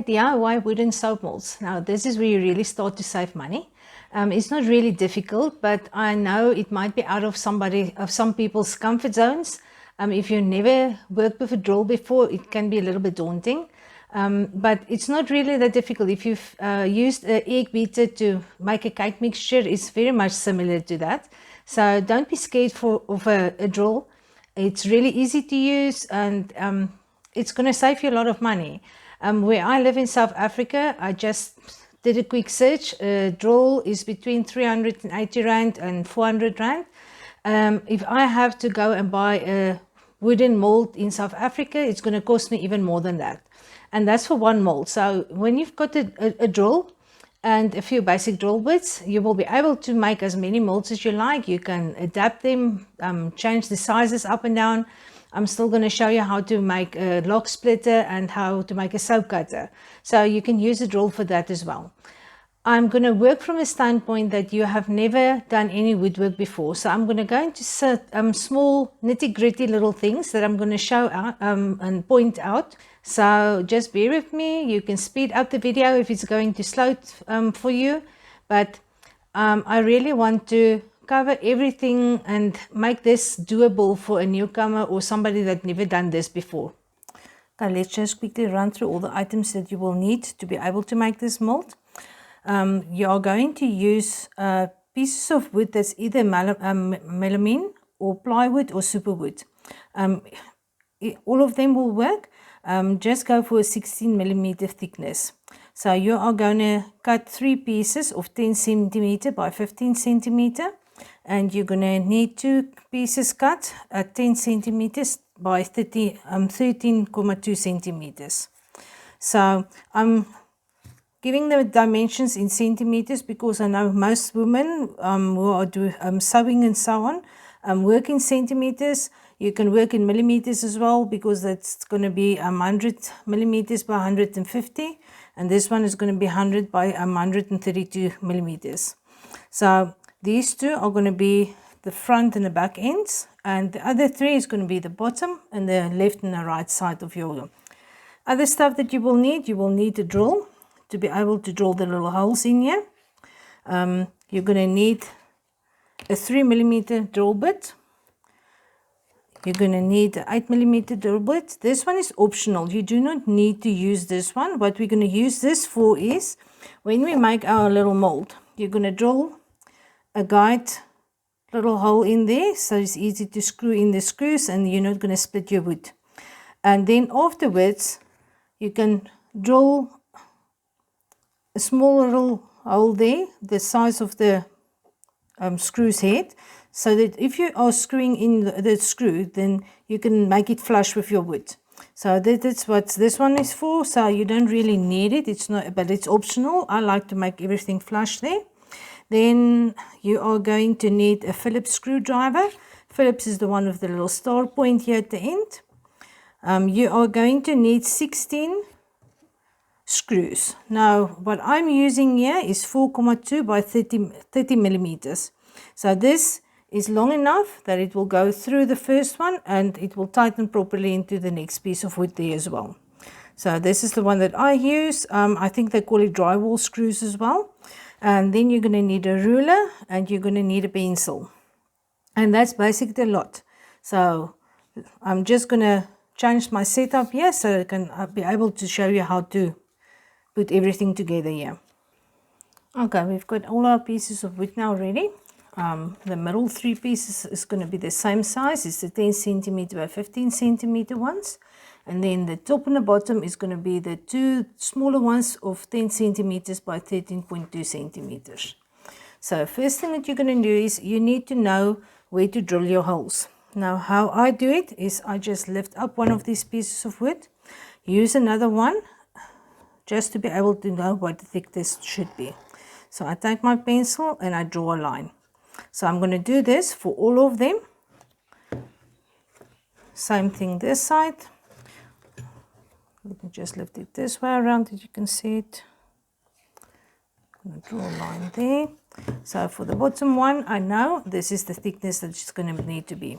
Okay, DIY wooden soap molds. Now this is where you really start to save money. It's not really difficult, but I know it might be out of some people's comfort zones. If you never worked with a drill before, it can be a little bit daunting. But it's not really that difficult. If you've used an egg beater to make a cake mixture, it's very much similar to that. So don't be scared of a drill. It's really easy to use, and it's going to save you a lot of money. Where I live in South Africa, I just did a quick search. A drill is between 380 Rand and 400 Rand. If I have to go and buy a wooden mold in South Africa, it's going to cost me even more than that. And that's for one mold. So when you've got a drill and a few basic drill bits, you will be able to make as many molds as you like. You can adapt them, change the sizes up and down. I'm still going to show you how to make a lock splitter and how to make a soap cutter. So you can use a drill for that as well. I'm going to work from a standpoint that you have never done any woodwork before. So I'm going to go into small nitty-gritty little things that I'm going to show out, and point out. So just bear with me. You can speed up the video if it's going too slow for you. But I really want to cover everything and make this doable for a newcomer or somebody that never done this before. Okay, let's just quickly run through all the items that you will need to be able to make this mold. You are going to use pieces of wood that's either melamine or plywood or superwood. All of them will work. Just go for a 16mm thickness. So you are going to cut 3 pieces of 10 cm by 15 cm, and you're going to need 2 pieces cut at 10 cm by 13.2 centimeters. So I'm giving the dimensions in centimeters because I know most women who are sewing and so on work in centimeters. You can work in millimeters as well, because that's going to be 100 millimeters by 150, and this one is going to be 100 by 132 millimeters. So these two are going to be the front and the back ends, and the other 3 is going to be the bottom and the left and the right side of your other stuff that you will need a drill to be able to drill the little holes in here. You're going to need a 3mm drill bit. You're going to need an 8mm drill bit. This one is optional. You do not need to use this one. What we're going to use this for is when we make our little mold, you're going to drill a guide little hole in there, so it's easy to screw in the screws and you're not going to split your wood. And then afterwards, you can drill a small little hole there, the size of the screw's head, so that if you are screwing in the screw, then you can make it flush with your wood. So that's what this one is for. So you don't really need it. It's not, but it's optional. I like to make everything flush there. Then you are going to need a Phillips screwdriver. Phillips is the one with the little star point here at the end. You are going to need 16 screws. Now what I'm using here is 4.2 by 30 millimeters. So this is long enough that it will go through the first one and it will tighten properly into the next piece of wood there as well. So this is the one that I use. I think they call it drywall screws as well. And then you're going to need a ruler and you're going to need a pencil. And that's basically a lot. So I'm just going to change my setup here so I can be able to show you how to put everything together here. Okay, we've got all our pieces of wood now ready. The middle 3 pieces is going to be the same size. It's the 10 cm by 15 cm ones. And then the top and the bottom is going to be the 2 smaller ones of 10 cm by 13.2 centimeters. So first thing that you're going to do is you need to know where to drill your holes. Now how I do it is I just lift up one of these pieces of wood, use another one, just to be able to know what thick this should be. So I take my pencil and I draw a line. So I'm going to do this for all of them. Same thing this side. Let me just lift it this way around that you can see it. I'm going to draw a line there. So for the bottom one, I know this is the thickness that it's going to need to be.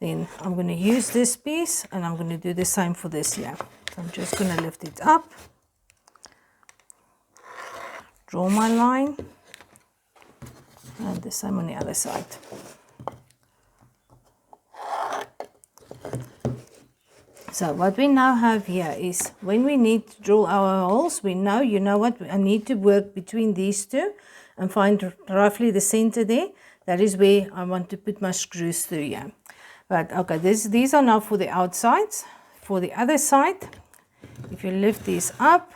Then I'm going to use this piece and I'm going to do the same for this here. So I'm just going to lift it up. draw my line, and the same on the other side. So what we now have here is when we need to drill our holes, we know, you know what, I need to work between these two and find roughly the center there. That is where I want to put my screws through here. But okay, these are now for the outsides. For the other side, if you lift these up,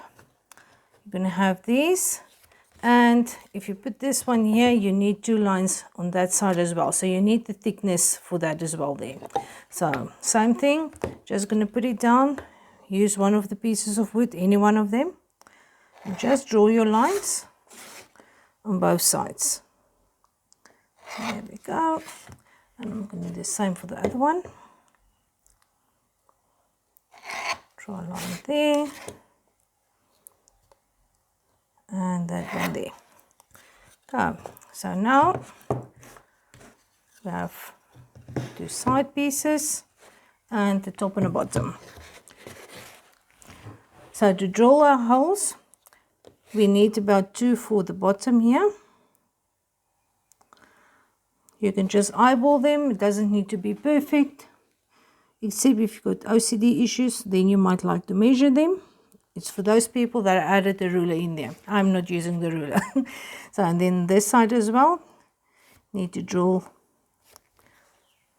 you're going to have these. And if you put this one here, you need 2 lines on that side as well. So you need the thickness for that as well there. So same thing, just going to put it down. Use one of the pieces of wood, any one of them. And just draw your lines on both sides. So there we go. And I'm going to do the same for the other one. Draw a line there. And that one there. Okay, so now we have 2 side pieces and the top and the bottom. So to drill our holes, we need about 2 for the bottom here. You can just eyeball them, it doesn't need to be perfect, except if you've got OCD issues, then you might like to measure them. It's for those people that added the ruler in there. I'm not using the ruler. So, and then this side as well, need to drill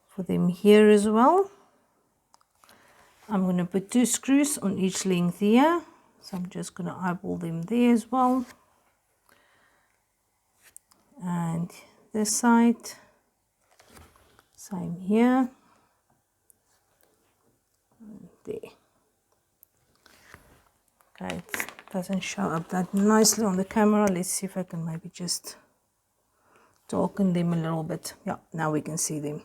for them here as well. I'm going to put 2 screws on each length here. So I'm just going to eyeball them there as well. And this side, same here. And there. Okay, it doesn't show up that nicely on the camera. Let's see if I can maybe just darken them a little bit. Yeah, now we can see them.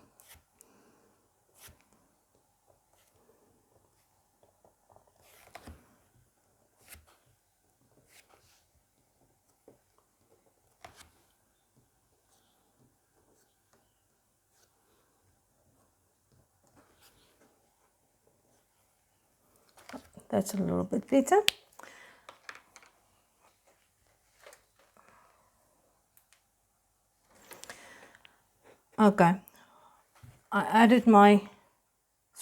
That's a little bit better. Okay, I added my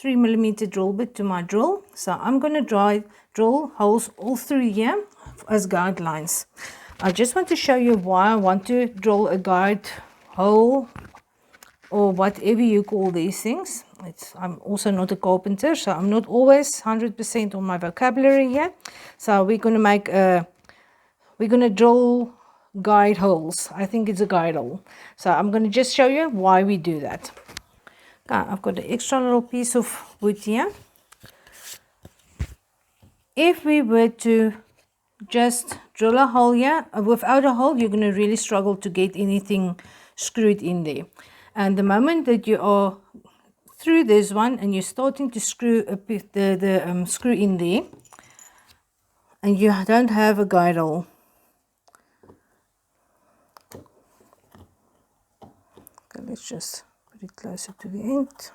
3mm drill bit to my drill, so I'm going to drill holes all through here as guidelines. I just want to show you why I want to drill a guide hole or whatever you call these things. I'm also not a carpenter, so I'm not always 100% on my vocabulary here. So we're going to drill guide holes. I think it's a guide hole. So I'm going to just show you why we do that. Okay, I've got an extra little piece of wood here. If we were to just drill a hole here, without a hole, you're going to really struggle to get anything screwed in there. And the moment that you are through this one and you're starting to screw the screw in there, and you don't have a guide hole, okay, let's just put it closer to the end.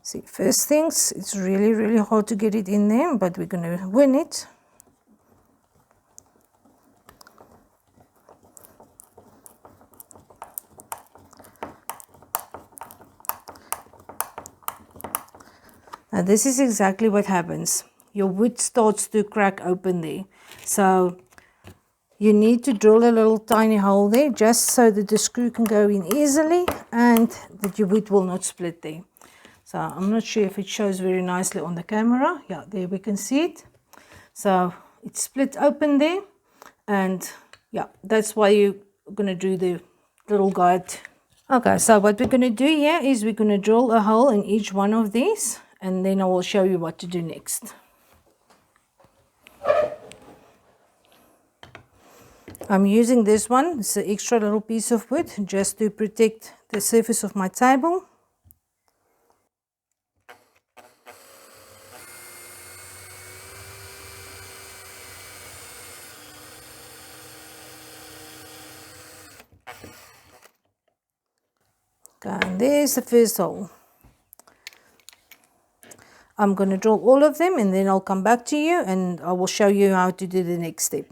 See, first things, it's really hard to get it in there, but we're going to win it. Now this is exactly what happens. Your wood starts to crack open there. So you need to drill a little tiny hole there just so that the screw can go in easily and that your wood will not split there. So I'm not sure if it shows very nicely on the camera. Yeah, there we can see it. So it's split open there, and yeah, that's why you're going to do the little guide. Okay, so what we're going to do here is we're going to drill a hole in each one of these, and then I will show you what to do next. I'm using this one, it's an extra little piece of wood just to protect the surface of my table. Okay, and there's the first hole. I'm going to drill all of them and then I'll come back to you and I will show you how to do the next step.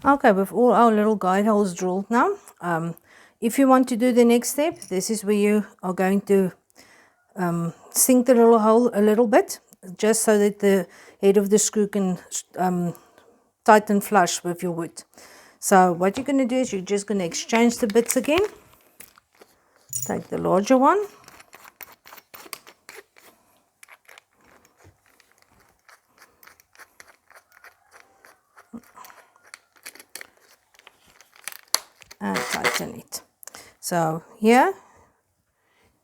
Okay, with all our little guide holes drilled now, if you want to do the next step, this is where you are going to sink the little hole a little bit, just so that the head of the screw can tighten flush with your wood. So what you're going to do is you're just going to exchange the bits again. Take the larger one. And tighten it. So here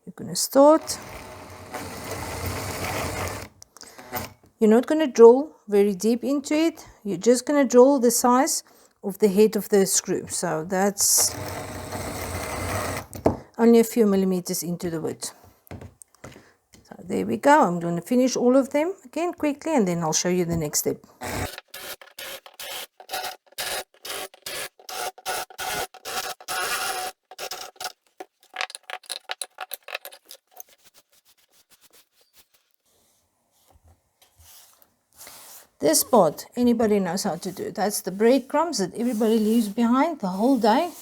you're going to start. You're not going to drill very deep into it. You're just going to drill the size of the head of the screw. So that's only a few millimeters into the wood. So there we go. I'm going to finish all of them again quickly and then I'll show you the next step. This part, anybody knows how to do. That's the breadcrumbs that everybody leaves behind the whole day,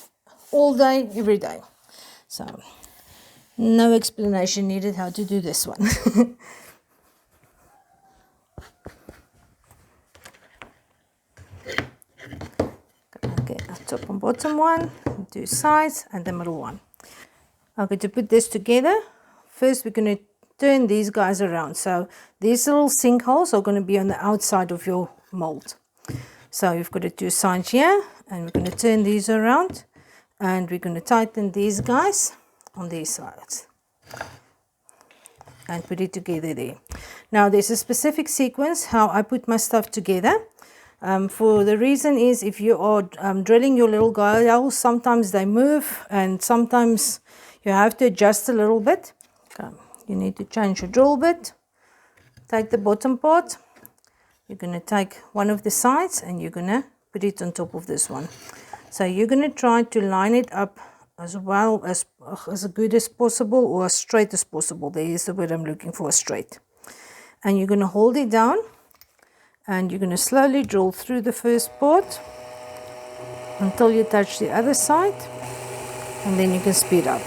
all day, every day. So, no explanation needed how to do this one. Okay, top and bottom one, two sides, and the middle one. Okay, to put this together, first we're going to turn these guys around. So these little sinkholes are going to be on the outside of your mold. So you've got the two sides here, and we're going to turn these around, and we're going to tighten these guys on these sides and put it together there. Now there's a specific sequence how I put my stuff together. For the reason is if you are drilling your little guide holes, sometimes they move and sometimes you have to adjust a little bit. Okay. You need to change your drill bit. Take the bottom part. You're going to take one of the sides and you're going to put it on top of this one. So you're going to try to line it up as well as good as possible, or as straight as possible. There is the word I'm looking for, straight. And you're going to hold it down and you're going to slowly drill through the first part until you touch the other side, and then you can speed up.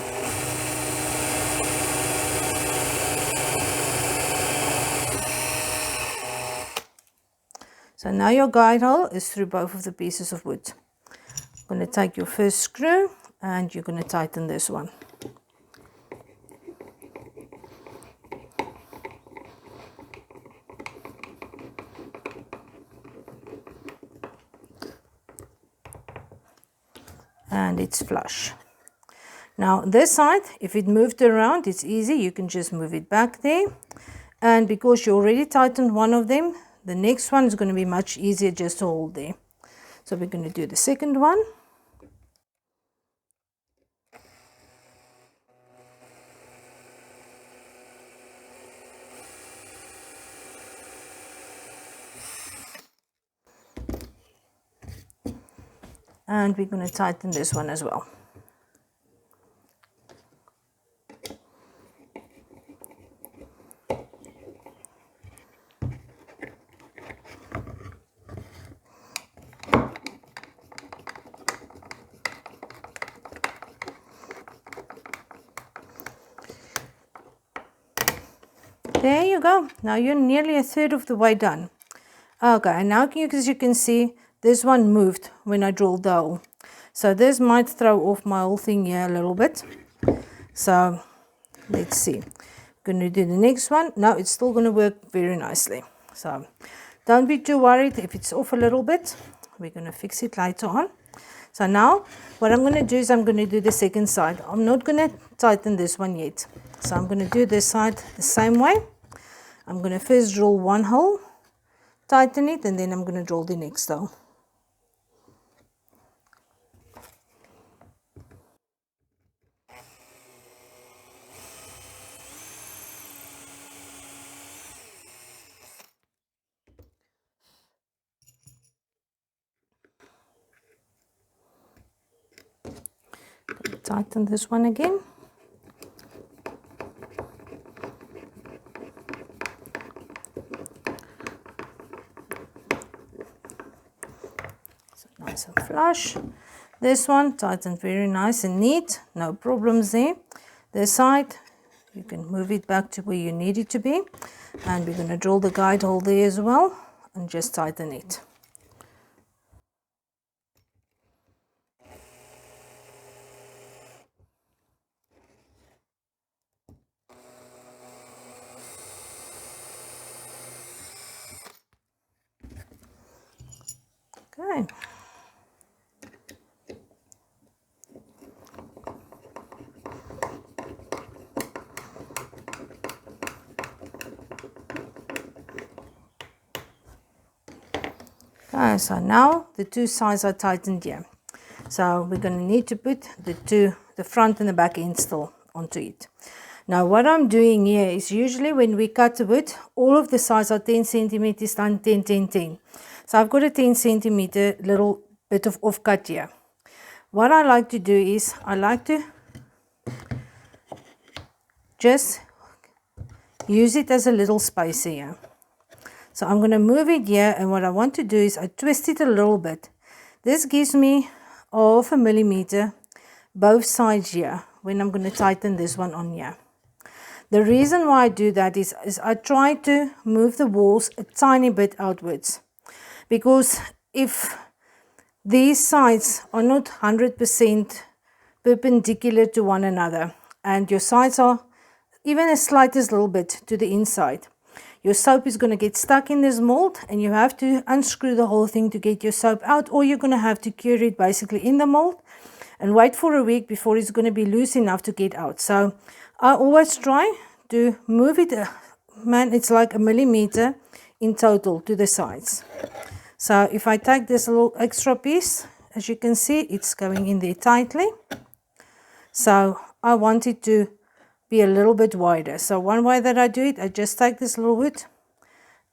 So now your guide hole is through both of the pieces of wood. You're going to take your first screw and you're going to tighten this one. And it's flush. Now this side, if it moved around, it's easy. You can just move it back there. And because you already tightened one of them, the next one is going to be much easier just to hold there. So we're going to do the second one. And we're going to tighten this one as well. There you go. Now you're nearly a third of the way done. Okay, and now as you can see, this one moved when I drilled the hole. So this might throw off my whole thing here a little bit. So let's see. I'm going to do the next one. No, it's still going to work very nicely. So don't be too worried if it's off a little bit. We're going to fix it later on. So now what I'm going to do is I'm going to do the second side. I'm not going to tighten this one yet. So I'm going to do this side the same way. I'm going to first drill one hole, tighten it, and then I'm going to drill the next hole. Tighten this one again. So nice and flush. This one tightened very nice and neat, no problems there. This side, you can move it back to where you need it to be. And we're going to drill the guide hole there as well and just tighten it. Okay. Okay, so now the two sides are tightened here. So we're going to need to put the front and the back end still onto it. Now what I'm doing here is usually when we cut the wood, all of the sides are 10 centimeters done 10, 10, 10. So I've got a 10 centimeter little bit of offcut here. What I like to do is I like to just use it as a little spacer here. So I'm going to move it here, and what I want to do is I twist it a little bit. This gives me 1/2 millimeter both sides here when I'm going to tighten this one on here. The reason why I do that is I try to move the walls a tiny bit outwards, because if these sides are not 100% perpendicular to one another and your sides are even the slightest little bit to the inside, your soap is going to get stuck in this mold and you have to unscrew the whole thing to get your soap out, or you're going to have to cure it basically in the mold and wait for a week before it's going to be loose enough to get out. So I always try to move it, man, it's like 1 millimeter in total to the sides. So if I take this little extra piece, as you can see, it's going in there tightly. So I want it to be a little bit wider. So one way that I do it, I just take this little wood,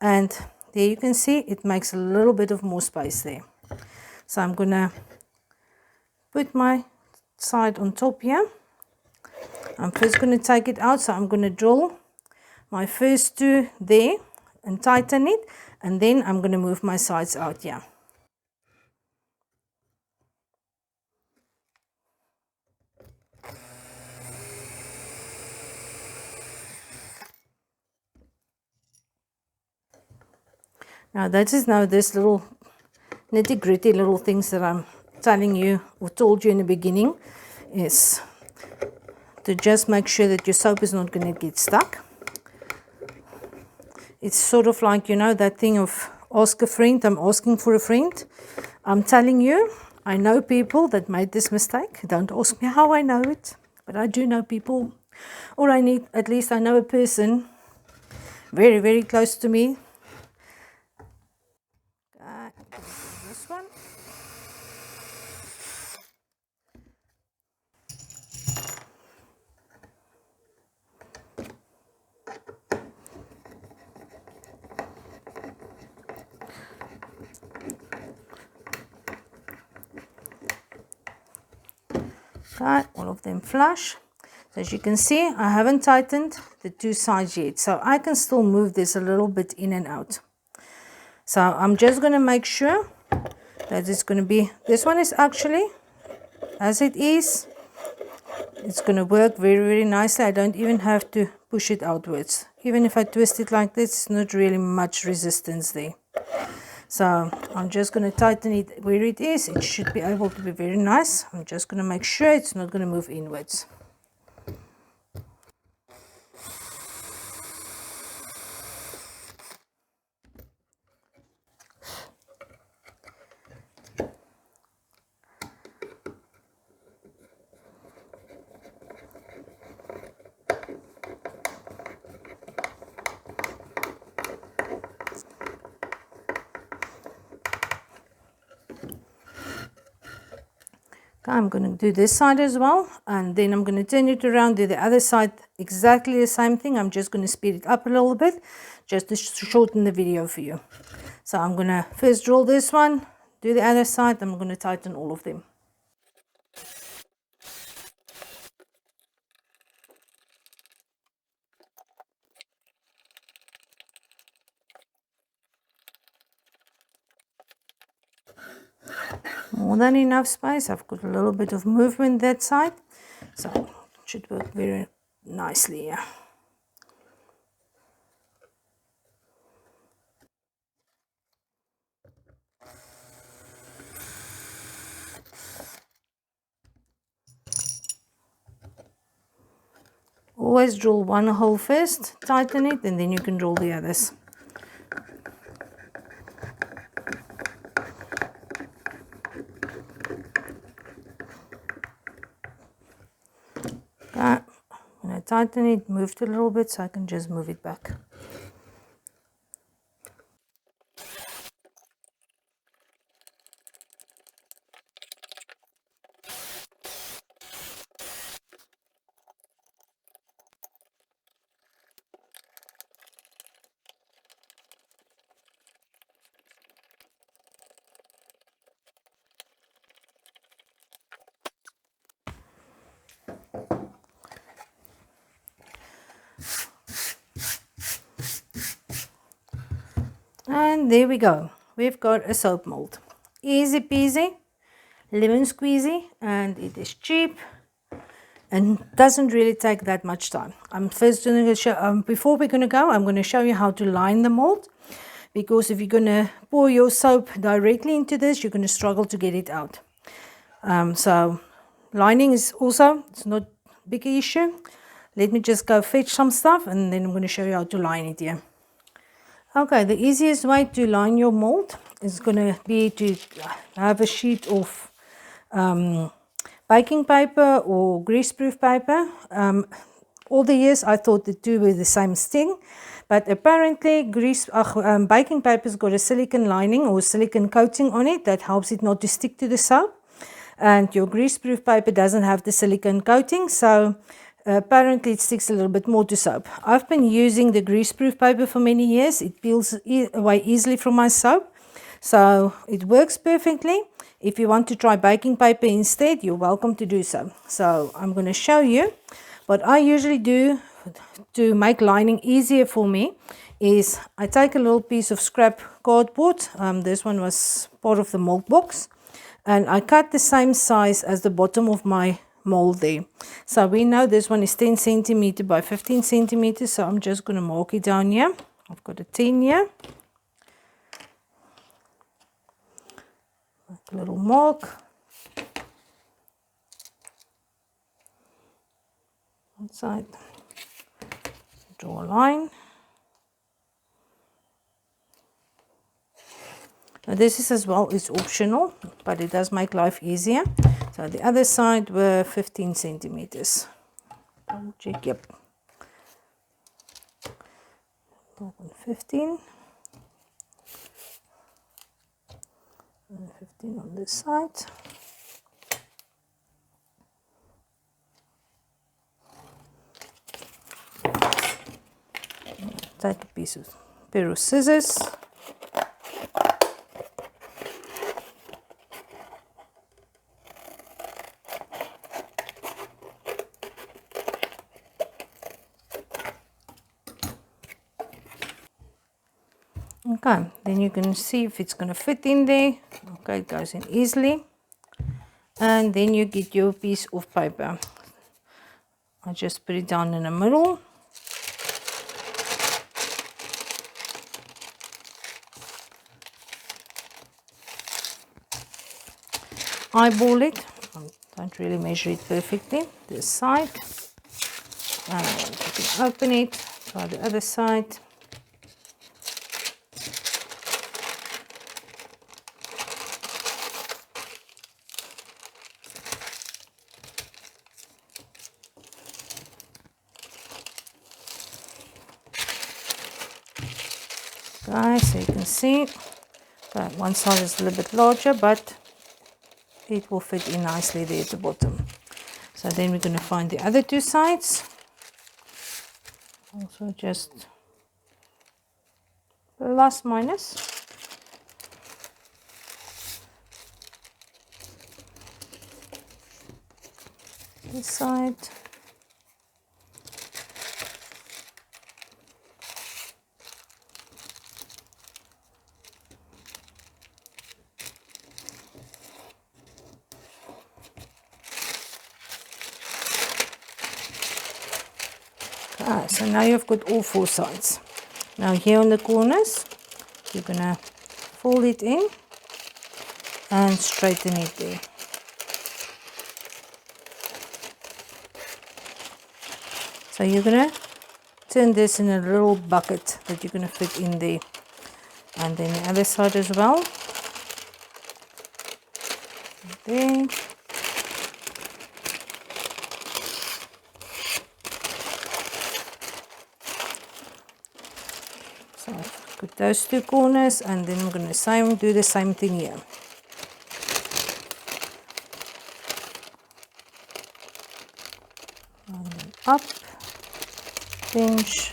and there you can see it makes a little bit of more space there. So I'm going to put my side on top here. I'm first going to take it out, so I'm going to drill my first two there and tighten it, and then I'm going to move my sides out here. Now that is now this little nitty-gritty little things that I'm telling you or told you in the beginning is to just make sure that your soap is not going to get stuck. It's sort of like, you know, that thing of ask a friend, I'm asking for a friend. I'm telling you, I know people that made this mistake. Don't ask me how I know it, but I do know people, or I know a person very, very close to me. This one. Okay, all of them flush. So as you can see, I haven't tightened the two sides yet, so I can still move this a little bit in and out. So I'm just going to make sure that it's going to be, this one is actually, as it is, it's going to work very, very nicely. I don't even have to push it outwards. Even if I twist it like this, it's not really much resistance there. So I'm just going to tighten it where it is. It should be able to be very nice. I'm just going to make sure it's not going to move inwards. Okay, I'm going to do this side as well, and then I'm going to turn it around, do the other side exactly the same thing. I'm just going to speed it up a little bit just to shorten the video for you. So I'm going to first roll this one, do the other side, I'm going to tighten all of them. More than enough space. I've got a little bit of movement that side, so it should work very nicely here. Always drill one hole first, tighten it, and then you can drill the others. Okay. When I tighten it, moved a little bit, so I can just move it back. And there we go. We've got a soap mold. Easy peasy, lemon squeezy, and it is cheap and doesn't really take that much time. I'm first going to show, before we're going to go, I'm going to show you how to line the mold, because if you're going to pour your soap directly into this, you're going to struggle to get it out. So lining is also, it's not a big issue. Let me just go fetch some stuff, and then I'm going to show you how to line it here. Okay, the easiest way to line your mold is going to be to have a sheet of baking paper or greaseproof paper. All the years I thought the two were the same thing, but apparently baking paper's got a silicone lining or silicone coating on it that helps it not to stick to the soap, and your greaseproof paper doesn't have the silicone coating, so apparently it sticks a little bit more to soap. I've been using the greaseproof paper for many years. It peels away easily from my soap, so it works perfectly. If you want to try baking paper instead, you're welcome to do so. So I'm going to show you what I usually do to make lining easier for me. Is I take a little piece of scrap cardboard. This one was part of the mold box, and I cut the same size as the bottom of my mold there. So we know this one is 10 centimeter by 15 centimeters, so I'm just going to mark it down here. I've got a 10 here. Make a little mark. Outside. Draw a line. Now this is as well, it's optional, but it does make life easier. So the other side were 15 centimeters. I'll check, yep. 15. And 15 on this side. Take a pair of scissors. Okay, then you can see if it's going to fit in there. Okay, it goes in easily. And then you get your piece of paper. I just put it down in the middle. Eyeball it. I don't really measure it perfectly. This side. And then you can open it. Try the other side. Guys, so you can see that one side is a little bit larger, but it will fit in nicely there at the bottom. So then we're going to find the other two sides. Also just plus minus. This side. So now you've got all four sides. Now here on the corners, you're going to fold it in and straighten it there. So you're going to turn this in a little bucket that you're going to fit in there. And then the other side as well. There. So I've got those two corners, and then I'm going to do the same thing here. And then up, pinch,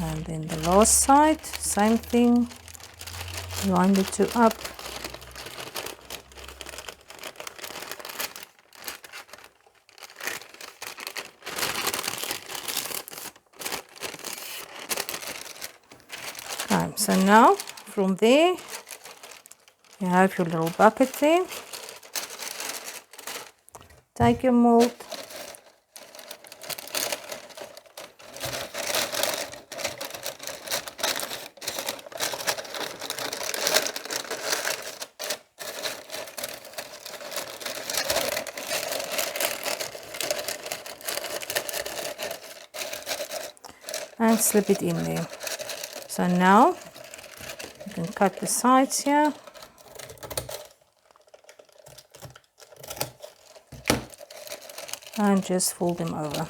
and then the last side, same thing, line the two up. Okay, so now from there, you have your little bucket there. Take your mold, and slip it in there. So now you can cut the sides here. And just fold them over.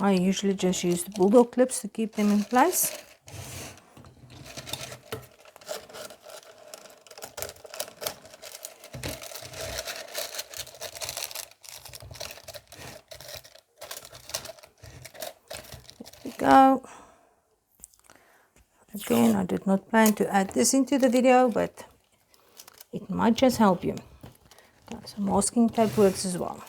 I usually just use the bulldog clips to keep them in place. Go. Again, I did not plan to add this into the video, but it might just help you. Okay, so masking tape works as well.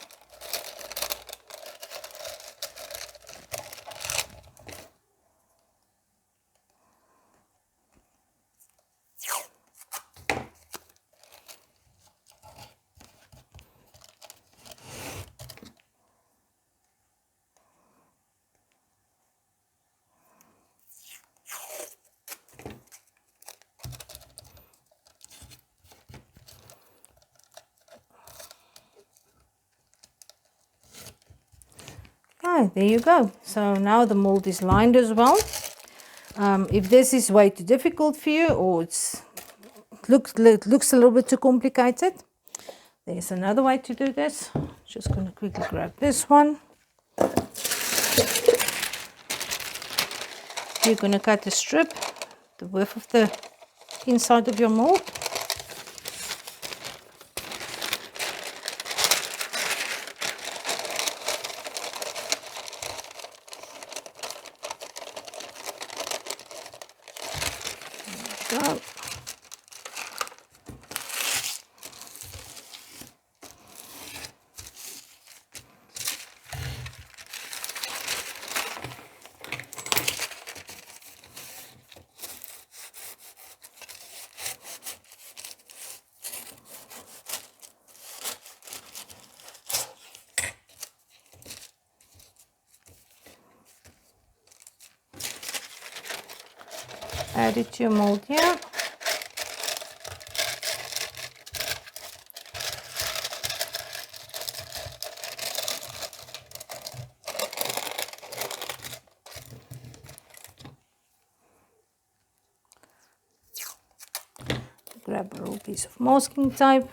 Okay, there you go. So now the mold is lined as well. If this is way too difficult for you, or it looks a little bit too complicated, there's another way to do this. Just going to quickly grab this one. You're going to cut a strip the width of the inside of your mold. Go. Add it to your mold here. grab a little piece of masking tape,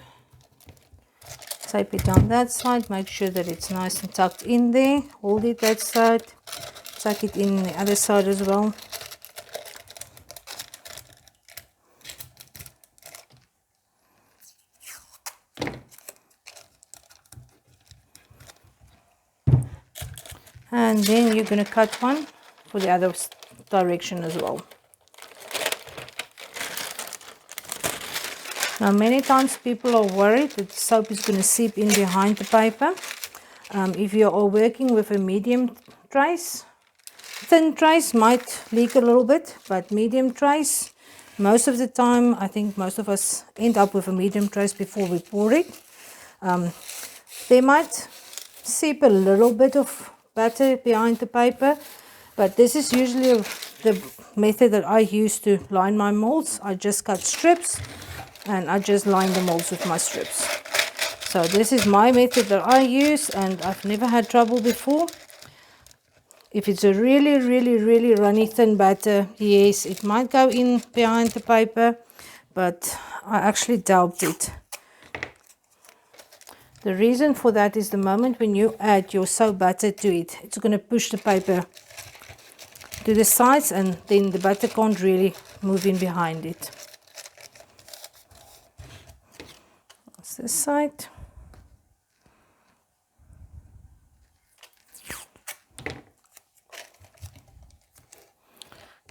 tape it down that side, make sure that it's nice and tucked in there, hold it that side, tuck it in the other side as well. And then you're going to cut one for the other direction as well. Now many times people are worried that soap is going to seep in behind the paper. If you are working with a medium trace, thin trace might leak a little bit, but medium trace, most of the time, I think most of us end up with a medium trace before we pour it. They might seep a little bit of butter behind the paper, but this is usually the method that I use to line my molds. I just cut strips and I just line the molds with my strips. So this is my method that I use, and I've never had trouble before. If it's a really runny thin batter, yes, it might go in behind the paper, but I actually doubt it. The reason for that is the moment when you add your soap butter to it, it's going to push the paper to the sides, and then the butter can't really move in behind it. That's this side.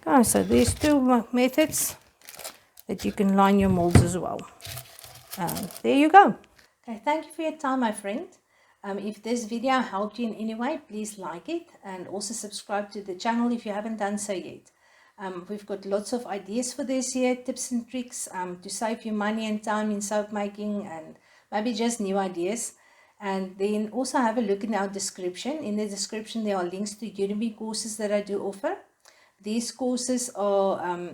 Okay, so there's two methods that you can line your molds as well. And there you go. Okay, thank you for your time, my friend. If this video helped you in any way, please like it and also subscribe to the channel if you haven't done so yet. We've got lots of ideas for this year, tips and tricks to save you money and time in soap making, and maybe just new ideas. And then also have a look in our description. In the description there are links to Udemy courses that I do offer. These courses are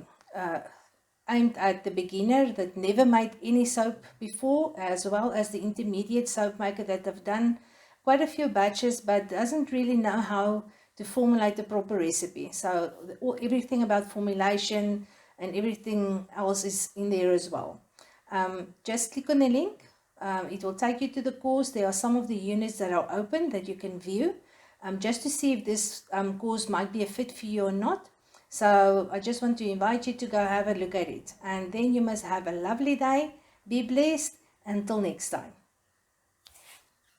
aimed at the beginner that never made any soap before, as well as the intermediate soap maker that have done quite a few batches but doesn't really know how to formulate the proper recipe. So everything about formulation and everything else is in there as well. Just click on the link. It will take you to the course. There are some of the units that are open that you can view just to see if this course might be a fit for you or not. So I just want to invite you to go have a look at it. And then you must have a lovely day. Be blessed. Until next time.